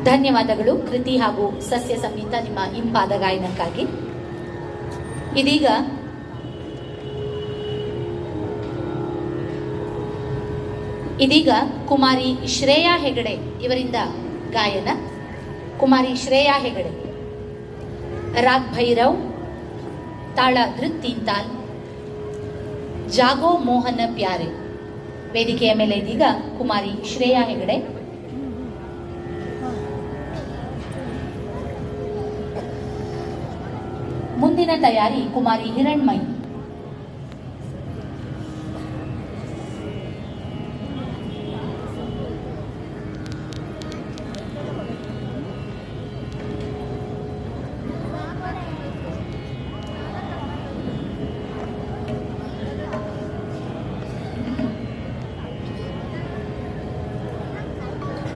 ಧನ್ಯವಾದಗಳು ಕೃತಿ ಹಾಗೂ ಸಸ್ಯ ಸಂಗೀತ ನಿಮ್ಮ ಇಂಪಾದ ಗಾಯನಕ್ಕಾಗಿ. ಇದೀಗ ಕುಮಾರಿ ಶ್ರೇಯಾ ಹೆಗಡೆ ಇವರಿಂದ ಗಾಯನ. ಕುಮಾರಿ ಶ್ರೇಯಾ ಹೆಗಡೆ, ರಾಗ್ ಭೈರವ್, ತಾಳ ಧೃತ್ ತೀನ್ತಾಲ್, ಜಾಗೋ ಮೋಹನ ಪ್ಯಾರೆ. ವೇದಿಕೆಯ ಮೇಲೆ ಇದೀಗ ಕುಮಾರಿ ಶ್ರೇಯಾ ಹೆಗಡೆ. ಮುಂದಿನ ತಯಾರಿ ಕುಮಾರಿ ಹಿರಣ್ಮಯಿ.